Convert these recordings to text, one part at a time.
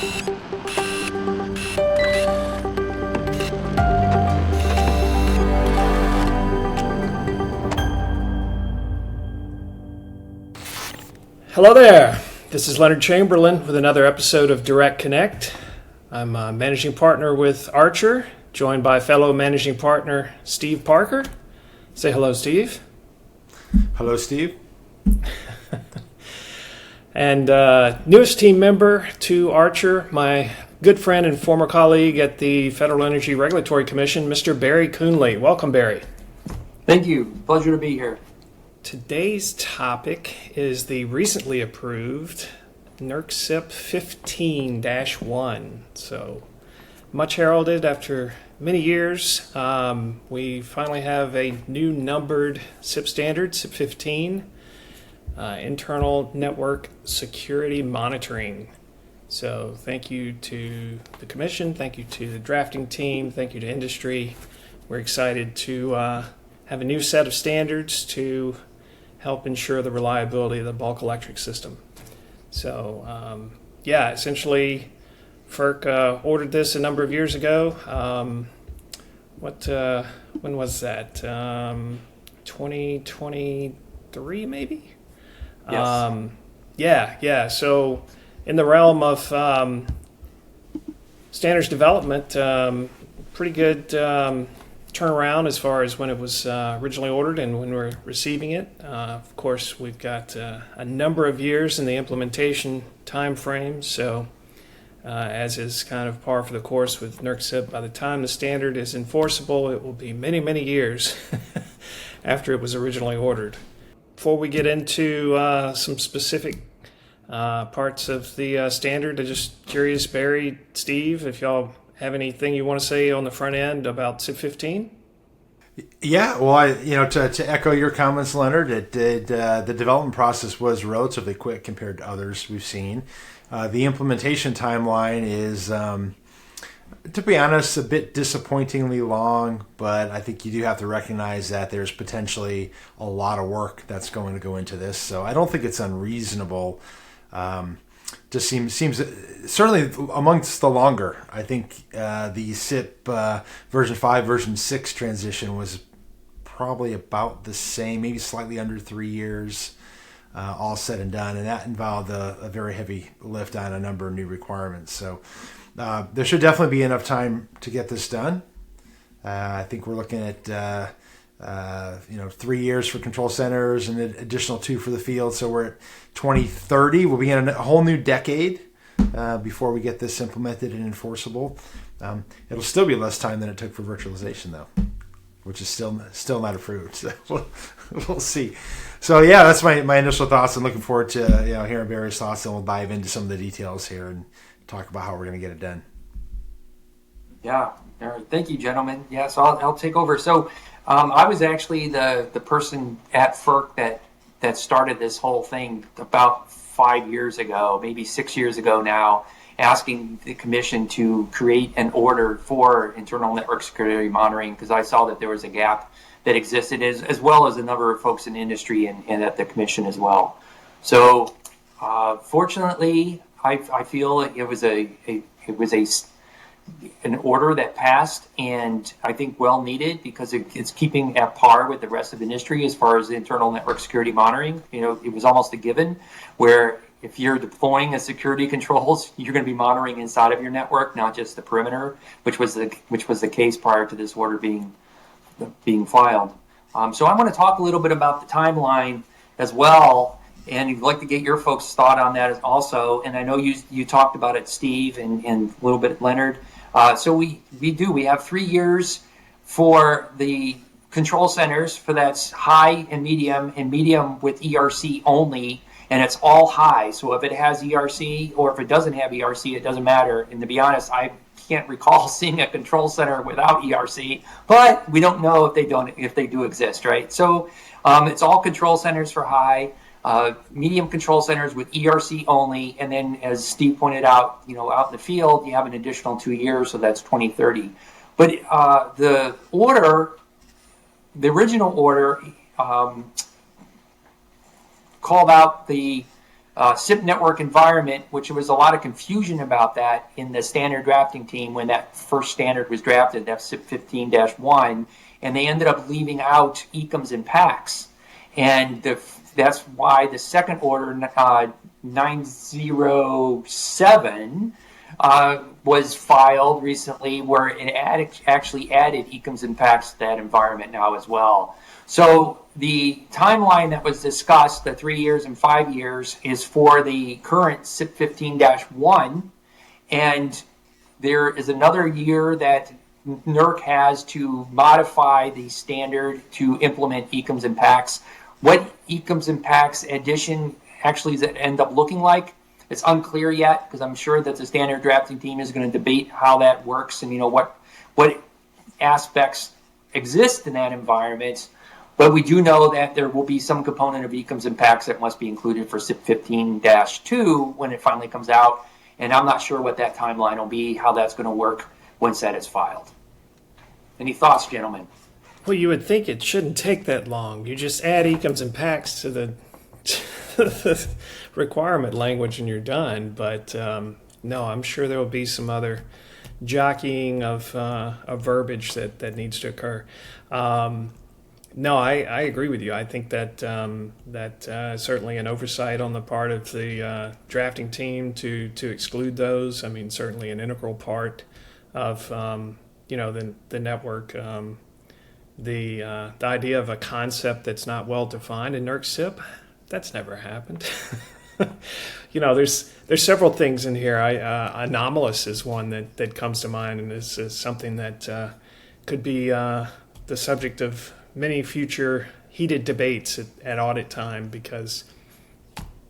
Hello there. This is Leonard Chamberlin with another episode of DirectConnect. I'm a managing partner with Archer, joined by fellow managing partner Steve Parker. Say hello, Steve. Hello, Steve. And newest team member to Archer, my good friend and former colleague at the Federal Energy Regulatory Commission, Mr. Barry Kuehnle. Welcome, Barry. Thank you. Pleasure to be here. Today's topic is the recently approved NERC CIP-015-1. So, much heralded after many years, we finally have a new numbered CIP standard, CIP-15, Internal Network Security Monitoring. So, thank you to the Commission, thank you to the drafting team, thank you to industry. We're excited to have a new set of standards to help ensure the reliability of the bulk electric system. So, essentially, FERC ordered this a number of years ago. When was that? 2023, maybe? Yes. So, in the realm of standards development, pretty good turnaround as far as when it was originally ordered and when we're receiving it. Of course, we've got a number of years in the implementation time frame, so as is kind of par for the course with NERC CIP, by the time the standard is enforceable, it will be many, many years after it was originally ordered. Before we get into some specific parts of the standard, I'm just curious, Barry, Steve, if y'all have anything you want to say on the front end about CIP-15? Yeah, well, to echo your comments, Leonard, the development process was relatively quick compared to others we've seen. The implementation timeline is, to be honest, a bit disappointingly long, but I think you do have to recognize that there's potentially a lot of work that's going to go into this. So I don't think it's unreasonable. Just seems certainly amongst the longer. I think the CIP version 5, version 6 transition was probably about the same, maybe slightly under 3 years, all said and done, and that involved a very heavy lift on a number of new requirements. So there should definitely be enough time to get this done. I think we're looking at 3 years for control centers and an additional 2 for the field. So we're at 2030. We'll be in a whole new decade before we get this implemented and enforceable. It'll still be less time than it took for virtualization, though, which is still not approved. So we'll see. So yeah, that's my initial thoughts. I'm looking forward to hearing Barry's thoughts, and we'll dive into some of the details here and talk about how we're going to get it done. Yeah. Thank you, gentlemen. Yeah, so I'll take over. So I was actually the person at FERC that started this whole thing about 5 years ago, maybe 6 years ago now, asking the Commission to create an order for internal network security monitoring, because I saw that there was a gap that existed, as well as a number of folks in industry and at the Commission as well. So fortunately, I feel it was an order that passed, and I think well needed, because it's keeping at par with the rest of the industry as far as internal network security monitoring. It was almost a given, where if you're deploying a security controls, you're going to be monitoring inside of your network, not just the perimeter, which was the case prior to this order being filed. So I want to talk a little bit about the timeline as well, and I'd like to get your folks' thought on that also. And I know you talked about it, Steve, and a little bit Leonard. So we have 3 years for the control centers, for that's high and medium with ERC only, and it's all high. So if it has ERC or if it doesn't have ERC, it doesn't matter. And to be honest, I can't recall seeing a control center without ERC, but we don't know if they do exist, right? So it's all control centers for high. Medium control centers with ERC only, and then as Steve pointed out, out in the field, you have an additional 2 years, so that's 2030. But the original order called out the SIP network environment, which there was a lot of confusion about that in the standard drafting team when that first standard was drafted, that CIP-015-1, and they ended up leaving out ECMs and PACs. And that's why the second order, 907, was filed recently, where it actually added ECMs and PACs to that environment now as well. So the timeline that was discussed, the 3 years and 5 years, is for the current CIP-015-1, and there is another year that NERC has to modify the standard to implement ECMs and PACs. What ECMs and PACs addition actually does it end up looking like? It's unclear yet, because I'm sure that the standard drafting team is going to debate how that works and what aspects exist in that environment. But we do know that there will be some component of ECMs and PACs that must be included for CIP-15-2 when it finally comes out. And I'm not sure what that timeline will be, how that's going to work once that is filed. Any thoughts, gentlemen? Well, you would think it shouldn't take that long. You just add ECMs and PACs to the requirement language and you're done. But no, I'm sure there will be some other jockeying of verbiage that needs to occur. No, I agree with you. I think that certainly an oversight on the part of the drafting team to exclude those. I mean, certainly an integral part of the network. The idea of a concept that's not well defined in NERC CIP, that's never happened. There's several things in here. Anomalous is one that comes to mind, and is something that could be the subject of many future heated debates at audit time, because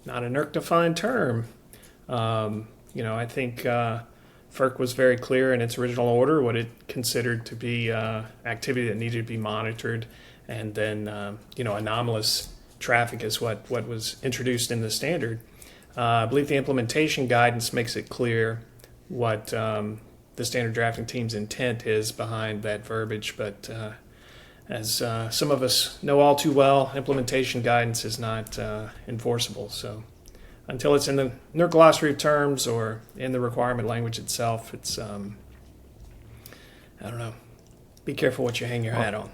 not a NERC defined term. I think FERC was very clear in its original order what it considered to be activity that needed to be monitored, and then anomalous traffic is what was introduced in the standard. I believe the implementation guidance makes it clear what the standard drafting team's intent is behind that verbiage, but as some of us know all too well, implementation guidance is not enforceable. So until it's in the NERC glossary of terms or in the requirement language itself, it's, I don't know, be careful what you hang your hat on.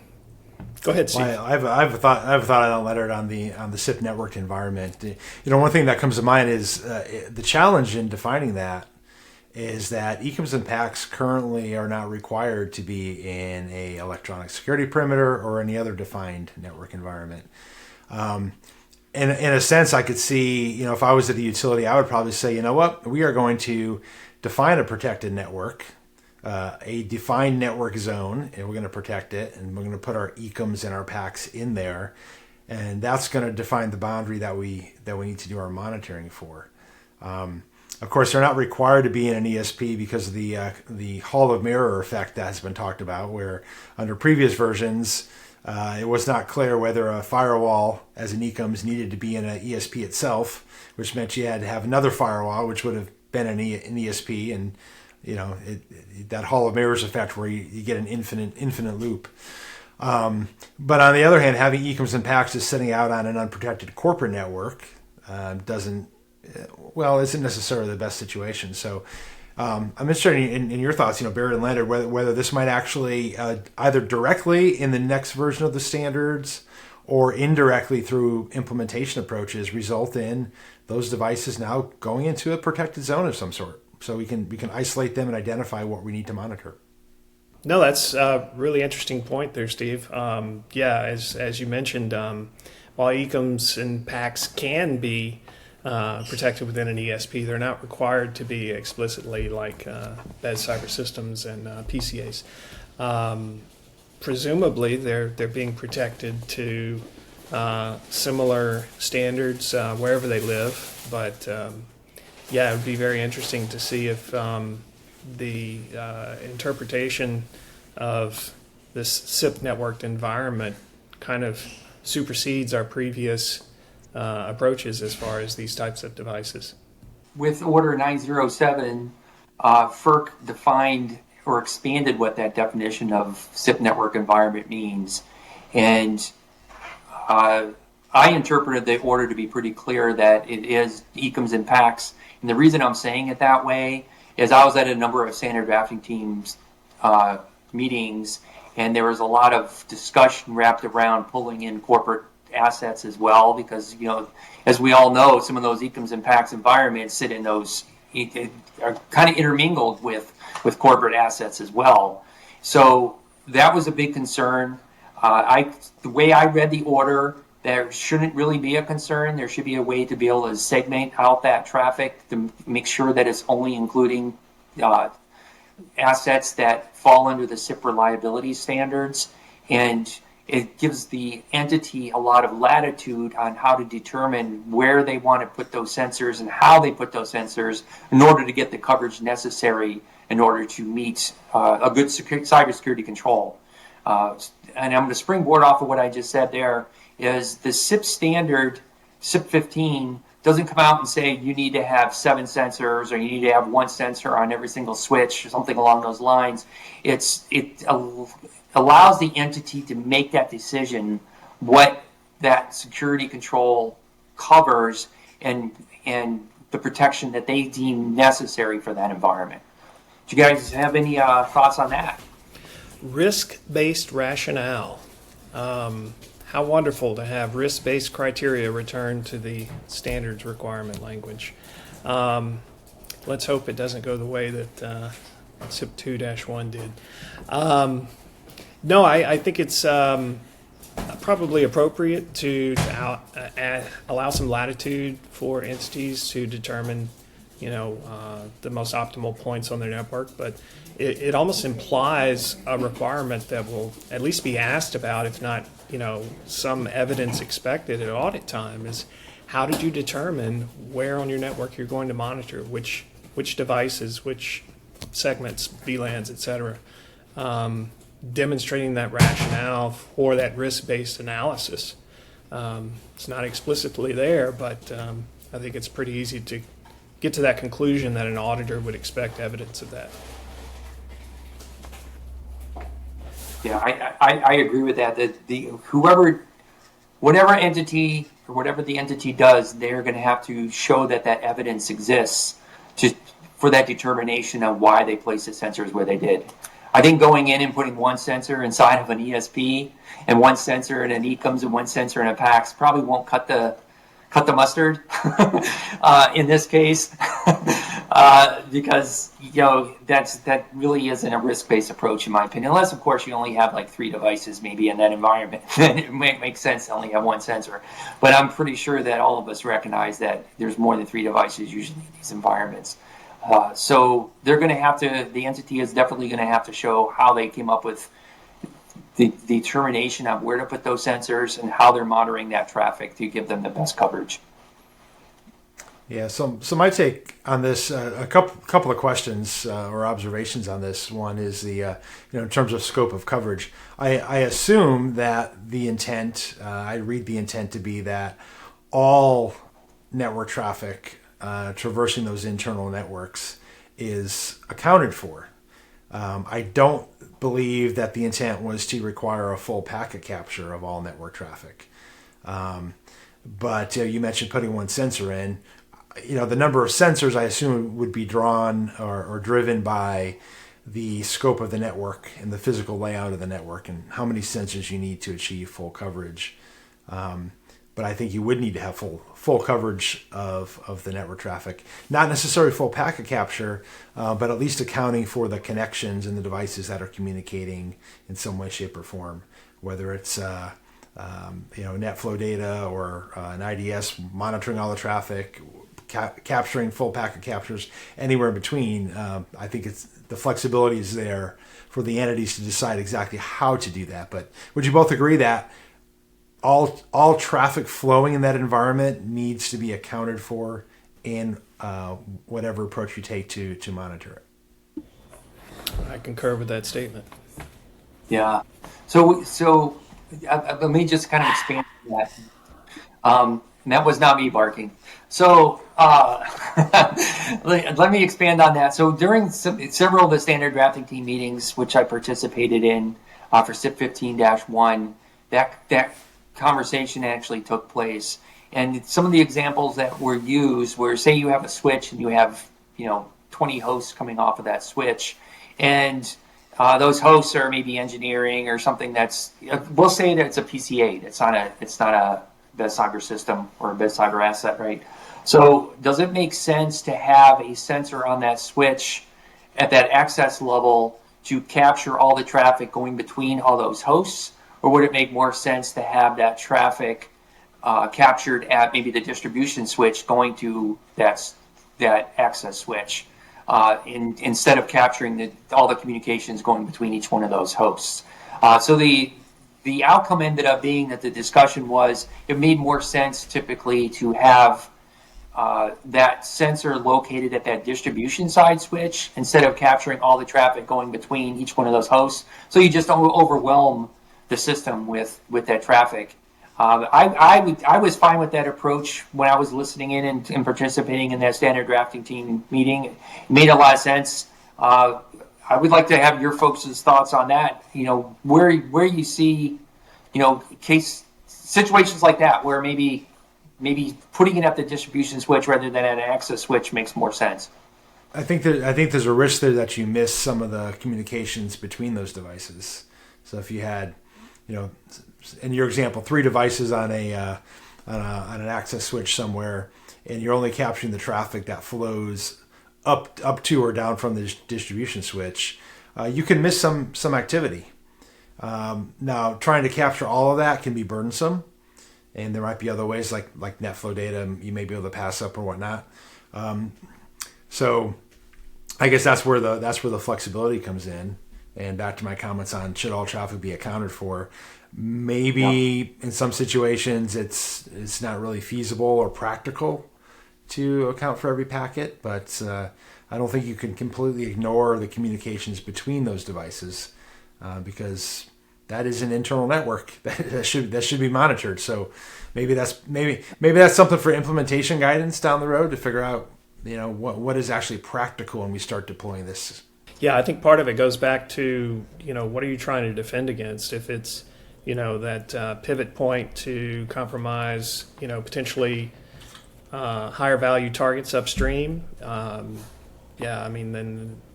Go ahead, Steve. Well, I have a thought on that, Leonard, on the SIP networked environment. One thing that comes to mind is the challenge in defining that is that ECMs and PACs currently are not required to be in a electronic security perimeter or any other defined network environment. In a sense, I could see, if I was at the utility, I would probably say, you know what, we are going to define a protected network, a defined network zone, and we're going to protect it, and we're going to put our ECMs and our PACs in there, and that's going to define the boundary that we need to do our monitoring for. Of course, they're not required to be in an ESP because of the Hall of Mirror effect that has been talked about, where under previous versions, it was not clear whether a firewall as an ECMS needed to be in an ESP itself, which meant you had to have another firewall, which would have been an ESP, and that Hall of Mirrors effect where you get an infinite loop. But on the other hand, having ECMs and PACs just sitting out on an unprotected corporate network isn't necessarily the best situation. So I'm interested in your thoughts, Barry and Leonard, whether this might actually either directly in the next version of the standards or indirectly through implementation approaches result in those devices now going into a protected zone of some sort. So we can isolate them and identify what we need to monitor. No, that's a really interesting point there, Steve. As you mentioned, while ECMs and PACs can be protected within an ESP, they're not required to be explicitly like BES cyber systems and PCAs. Presumably, they're being protected to similar standards wherever they live, but it would be very interesting to see if the interpretation of this SIP networked environment kind of supersedes our previous approaches as far as these types of devices. With Order 907, FERC defined or expanded what that definition of SIP network environment means. And I interpreted the order to be pretty clear that it is ECMs and PACs. And the reason I'm saying it that way is I was at a number of standard drafting teams meetings, and there was a lot of discussion wrapped around pulling in corporate assets as well, because, as we all know, some of those ECMs and PACs environments sit in those, are kind of intermingled with corporate assets as well. So that was a big concern. The way I read the order, there shouldn't really be a concern. There should be a way to be able to segment out that traffic to make sure that it's only including assets that fall under the CIP reliability standards. And it gives the entity a lot of latitude on how to determine where they want to put those sensors and how they put those sensors in order to get the coverage necessary in order to meet a good cybersecurity control. And I'm going to springboard off of what I just said there, is the CIP standard, CIP-15, doesn't come out and say you need to have 7 sensors or you need to have 1 sensor on every single switch or something along those lines. It allows the entity to make that decision, what that security control covers and the protection that they deem necessary for that environment. Do you guys have any thoughts on that? Risk-based rationale. How wonderful to have risk-based criteria returned to the standards requirement language. Let's hope it doesn't go the way that CIP-015-1 did. No, I think it's probably appropriate to allow some latitude for entities to determine, the most optimal points on their network, but it almost implies a requirement that will at least be asked about, if not, some evidence expected at audit time, is how did you determine where on your network you're going to monitor, which devices, which segments, VLANs, et cetera. Demonstrating that rationale for that risk-based analysis. It's not explicitly there, but I think it's pretty easy to get to that conclusion that an auditor would expect evidence of that. Yeah, I agree with that. That whatever entity or whatever the entity does, they're going to have to show that evidence exists for that determination of why they placed the sensors where they did. I think going in and putting 1 sensor inside of an ESP and 1 sensor in an ECMS and 1 sensor in a PACS probably won't cut the mustard in this case, because that really isn't a risk-based approach in my opinion. Unless, of course, you only have like 3 devices maybe in that environment, then it makes sense to only have 1 sensor. But I'm pretty sure that all of us recognize that there's more than 3 devices usually in these environments. So they're going to have to. The entity is definitely going to have to show how they came up with the determination of where to put those sensors and how they're monitoring that traffic to give them the best coverage. Yeah, so my take on this, a couple of questions or observations on this. One is in terms of scope of coverage. I assume that the intent, I read the intent to be that all network traffic traversing those internal networks is accounted for. I don't believe that the intent was to require a full packet capture of all network traffic. But you mentioned putting 1 sensor in. The number of sensors, I assume, would be drawn or driven by the scope of the network and the physical layout of the network and how many sensors you need to achieve full coverage. But I think you would need to have full coverage of the network traffic. Not necessarily full packet capture, but at least accounting for the connections and the devices that are communicating in some way, shape, or form, whether it's NetFlow data or an IDS monitoring all the traffic, capturing full packet captures, anywhere in between. I think the flexibility is there for the entities to decide exactly how to do that. But would you both agree that all traffic flowing in that environment needs to be accounted for in whatever approach you take to monitor it? I concur with that statement. Yeah. So let me just kind of expand on that. And that was not me barking. So let me expand on that. So during several of the standard drafting team meetings, which I participated in for CIP-15-1, that conversation actually took place. And some of the examples that were used were, say you have a switch and you have, 20 hosts coming off of that switch, and those hosts are maybe engineering or something that's, we'll say that it's a PCA. It's not a best cyber system or a best cyber asset, right? So does it make sense to have a sensor on that switch at that access level to capture all the traffic going between all those hosts? Or would it make more sense to have that traffic captured at maybe the distribution switch going to that access switch instead of capturing all the communications going between each one of those hosts? So the outcome ended up being that the discussion was it made more sense typically to have that sensor located at that distribution side switch instead of capturing all the traffic going between each one of those hosts. So you just don't overwhelm the system with that traffic. I was fine with that approach when I was listening in and participating in that standard drafting team meeting. It made a lot of sense. I would like to have your folks' thoughts on that. Where you see, case situations like that where maybe putting it at the distribution switch rather than at an access switch makes more sense. I think there's a risk there that you miss some of the communications between those devices. So if you had, in your example, 3 devices on an access switch somewhere, and you're only capturing the traffic that flows up to or down from the distribution switch, you can miss some activity. Now, trying to capture all of that can be burdensome, and there might be other ways like net flow data you may be able to pass up or whatnot. So I guess that's where the flexibility comes in. And back to my comments on should all traffic be accounted for, maybe in some situations it's not really feasible or practical to account for every packet, but I don't think you can completely ignore the communications between those devices because that is an internal network that should be monitored. So maybe that's something for implementation guidance down the road to figure out what is actually practical when we start deploying this. Yeah, I think part of it goes back to, what are you trying to defend against? If it's, that pivot point to compromise, potentially higher value targets upstream, then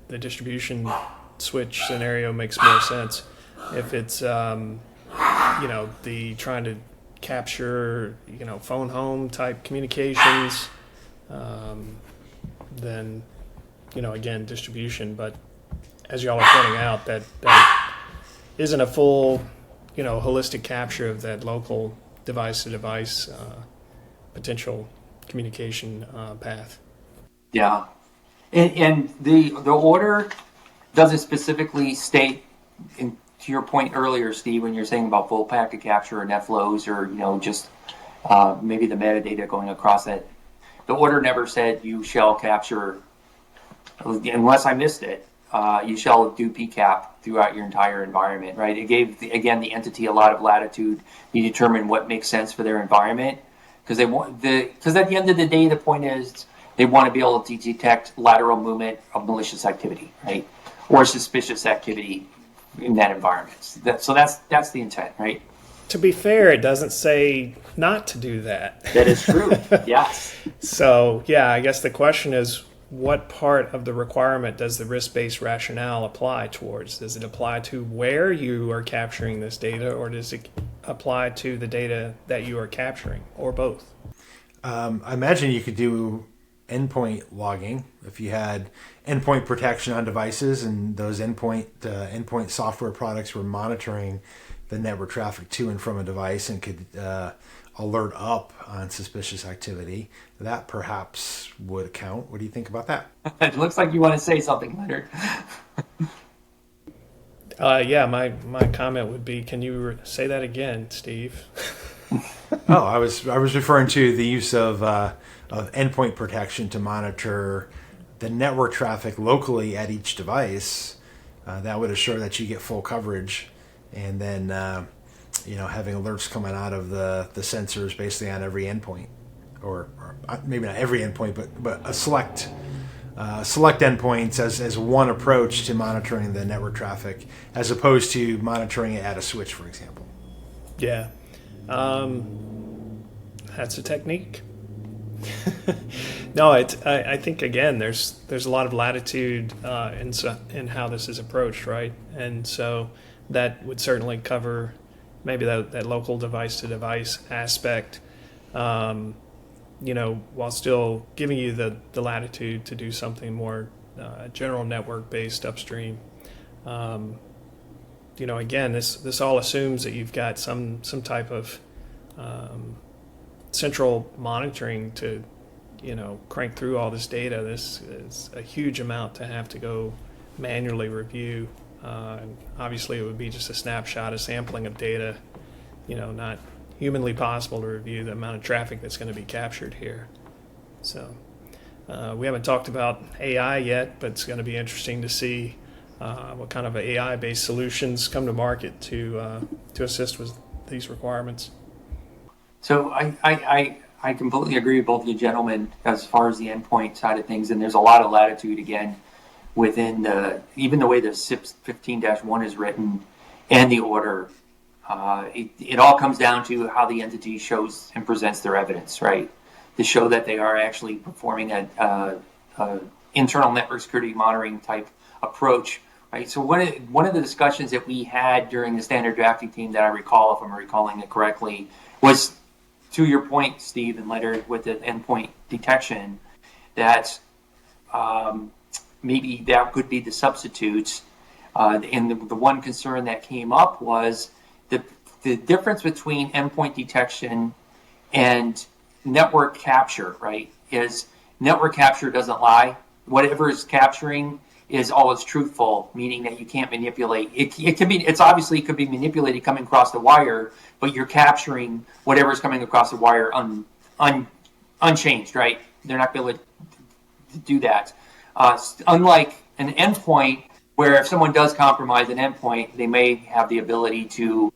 the distribution switch scenario makes more sense. If it's, the trying to capture, phone home type communications, then, again, distribution. But as y'all are pointing out, that isn't a full, holistic capture of that local device-to-device potential communication path. Yeah, and the order doesn't specifically state, to your point earlier, Steve, when you're saying about full packet capture or net flows or just maybe the metadata going across it. The order never said you shall capture, unless I missed it. You shall do PCAP throughout your entire environment, right? It gave the entity a lot of latitude to determine what makes sense for their environment, because at the end of the day, the point is they want to be able to detect lateral movement of malicious activity, right, or suspicious activity in that environment. So that's the intent, right? To be fair, it doesn't say not to do that. That is true. Yes. So yeah, I guess the question is, what part of the requirement does the risk-based rationale apply towards? Does it apply to where you are capturing this data, or does it apply to the data that you are capturing, or both? I imagine you could do endpoint logging if you had endpoint protection on devices, and those endpoint software products were monitoring the network traffic to and from a device and could alert up on suspicious activity. That perhaps would count. What do you think about that? It looks like you want to say something, Leonard. Yeah, my comment would be, can you say that again, Steve? I was referring to the use of endpoint protection to monitor the network traffic locally at each device. That would assure that you get full coverage, and then having alerts coming out of the sensors basically on every endpoint, or maybe not every endpoint, but a select endpoints as one approach to monitoring the network traffic, as opposed to monitoring it at a switch, for example. Yeah. That's a technique. No, I think again, there's a lot of latitude in how this is approached, right? And so that would certainly cover maybe that local device-to-device aspect, while still giving you the latitude to do something more general network-based upstream. Again, this all assumes that you've got some type of central monitoring to, crank through all this data. This is a huge amount to have to go manually review. And obviously, it would be just a snapshot, a sampling of data, not humanly possible to review the amount of traffic that's going to be captured here. So we haven't talked about AI yet, but it's going to be interesting to see what kind of AI-based solutions come to market to assist with these requirements. So I completely agree with both of you gentlemen as far as the endpoint side of things, and there's a lot of latitude again within even the way the CIP-015-1 is written and the order. It all comes down to how the entity shows and presents their evidence, right? To show that they are actually performing a internal network security monitoring type approach, right? So one of the discussions that we had during the standard drafting team that I recall, if I'm recalling it correctly, was to your point, Steve and Leonard, with the endpoint detection, that maybe that could be the substitutes. And the one concern that came up was the difference between endpoint detection and network capture, right? Is network capture doesn't lie. Whatever is capturing is always truthful, meaning that you can't manipulate. It can be. It's obviously it could be manipulated coming across the wire, but you're capturing whatever is coming across the wire unchanged, right? They're not going to do that. Unlike an endpoint, where if someone does compromise an endpoint, they may have the ability to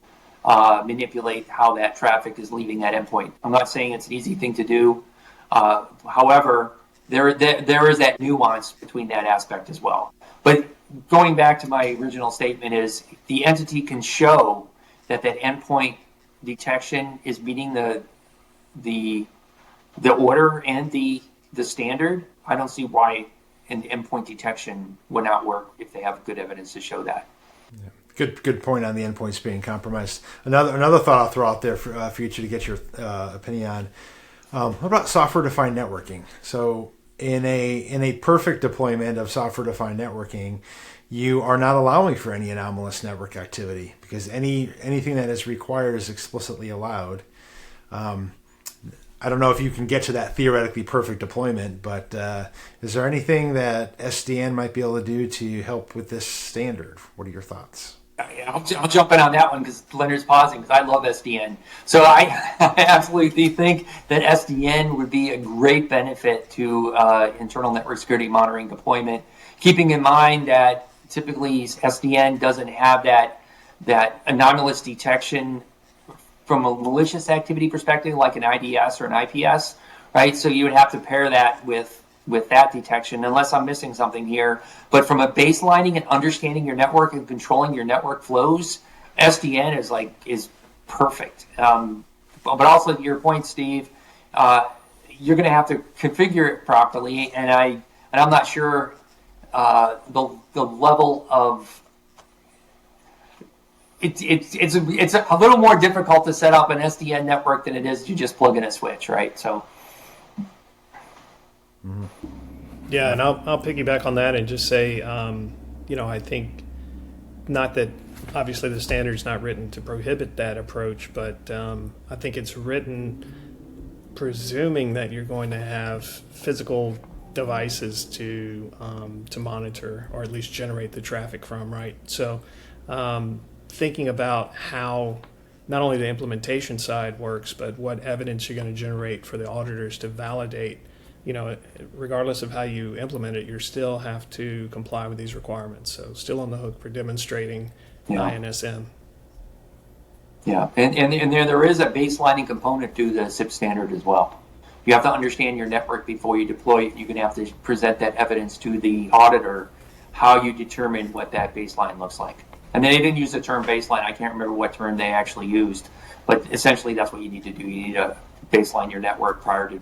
manipulate how that traffic is leaving that endpoint. I'm not saying it's an easy thing to do. However, there is that nuance between that aspect as well. But going back to my original statement is the entity can show that endpoint detection is meeting the order and the standard. I don't see why an endpoint detection would not work if they have good evidence to show that. Yeah. Good point on the endpoints being compromised. Another thought I'll throw out there for you two to get your opinion on. What about software-defined networking? So in a perfect deployment of software-defined networking, you are not allowing for any anomalous network activity because anything that is required is explicitly allowed. I don't know if you can get to that theoretically perfect deployment, but is there anything that SDN might be able to do to help with this standard? What are your thoughts? I'll jump in on that one because Leonard's pausing because I love SDN. So I absolutely think that SDN would be a great benefit to internal network security monitoring deployment, keeping in mind that typically SDN doesn't have that anomalous detection from a malicious activity perspective, like an IDS or an IPS, right? So you would have to pair that with that detection, unless I'm missing something here. But from a baselining and understanding your network and controlling your network flows, SDN is perfect. But also to your point, Steve, you're going to have to configure it properly, and I'm not sure the level of it's a little more difficult to set up an SDN network than it is to just plug in a switch, right? So. Yeah, and I'll piggyback on that and just say, I think not that obviously the standard's not written to prohibit that approach, but I think it's written presuming that you're going to have physical devices to monitor or at least generate the traffic from, right? So thinking about how not only the implementation side works, but what evidence you're going to generate for the auditors to validate. Regardless of how you implement it, you still have to comply with these requirements. So still on the hook for demonstrating INSM. Yeah, and there is a baselining component to the CIP standard as well. You have to understand your network before you deploy it. You're going to have to present that evidence to the auditor, how you determine what that baseline looks like. And they didn't use the term baseline. I can't remember what term they actually used, but essentially that's what you need to do. You need to baseline your network prior to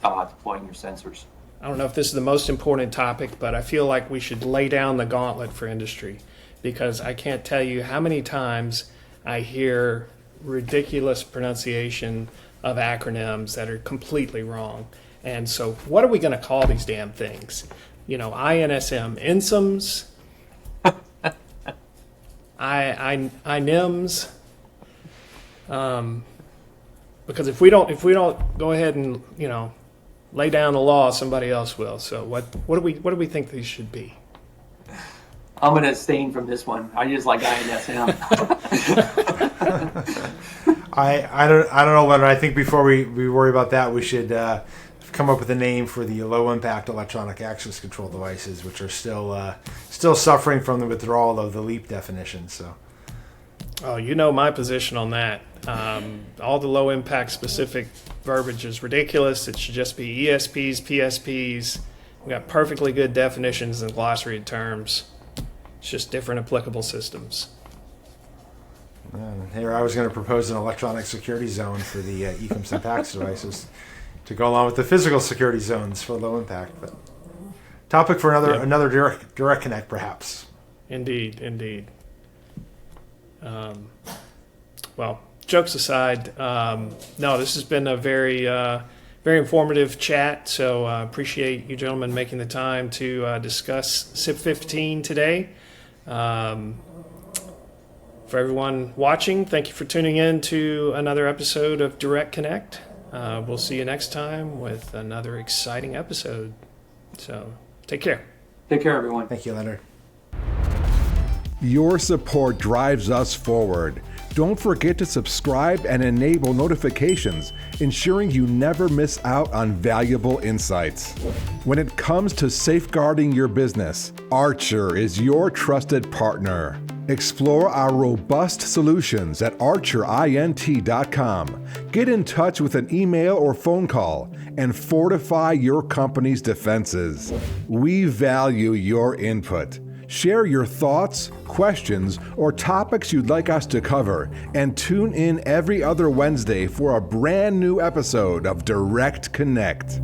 deploying your sensors. I don't know if this is the most important topic, but I feel like we should lay down the gauntlet for industry, because I can't tell you how many times I hear ridiculous pronunciation of acronyms that are completely wrong. And so what are we going to call these damn things? You know, INSM, INSMs, INEMs. Because if we don't go ahead and, you know, lay down the law, somebody else will. So what do we think these should be? I'm going to abstain from this one. I just like INSM. I don't know, Leonard. I think before we worry about that, we should come up with a name for the low impact electronic access control devices, which are still suffering from the withdrawal of the LEAP definition. So, oh, you know my position on that. All the low impact specific verbiage is ridiculous. It should just be ESPs, PSPs. We got perfectly good definitions and glossary terms. It's just different applicable systems. Here I was going to propose an electronic security zone for the ECMS and PAX devices to go along with the physical security zones for low impact. But topic for another direct connect, perhaps. Indeed. Well, jokes aside, no, this has been a very informative chat. So appreciate you gentlemen making the time to discuss CIP-15 today. For everyone watching, thank you for tuning in to another episode of DirectConnect. We'll see you next time with another exciting episode. So take care. Take care, everyone. Thank you, Leonard. Your support drives us forward. Don't forget to subscribe and enable notifications, ensuring you never miss out on valuable insights. When it comes to safeguarding your business, Archer is your trusted partner. Explore our robust solutions at archerint.com. Get in touch with an email or phone call and fortify your company's defenses. We value your input. Share your thoughts, questions, or topics you'd like us to cover, and tune in every other Wednesday for a brand new episode of Direct Connect.